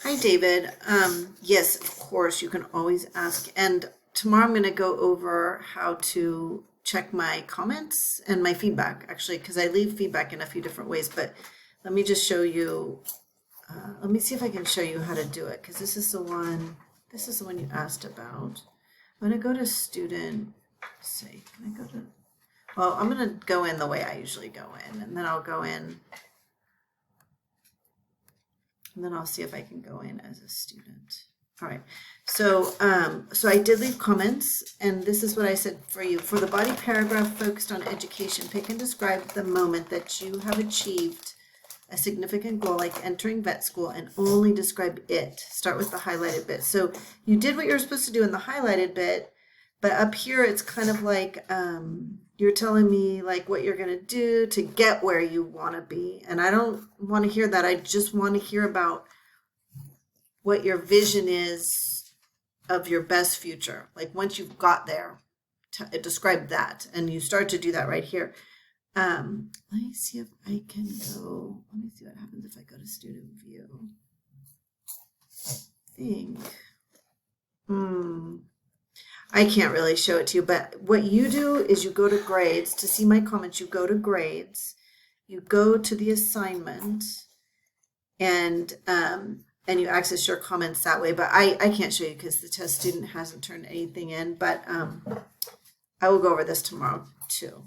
Hi, David. Yes, of course, you can always ask. And tomorrow I'm going to go over how to check my comments and my feedback, actually, because I leave feedback in a few different ways. But let me just show you. Let me see if I can show you how to do it, because this is the one. This is the one you asked about. I'm going to go to student. Say, can I go to? Well, I'm going to go in the way I usually go in, and then I'll go in. And then I'll see if I can go in as a student. All right. So I did leave comments, and this is what I said for you. For the body paragraph focused on education, pick and describe the moment that you have achieved a significant goal like entering vet school, and only describe it. Start with the highlighted bit. So you did what you were supposed to do in the highlighted bit, but up here it's kind of like you're telling me like what you're going to do to get where you want to be. And I don't want to hear that. I just want to hear about what your vision is of your best future. Like once you've got there, describe that. And you start to do that right here. Let me see if I can go. Let me see what happens if I go to student view. I can't really show it to you, but what you do is you go to grades. To see my comments, you go to grades, you go to the assignment, and you access your comments that way. But I can't show you because the test student hasn't turned anything in, but I will go over this tomorrow too.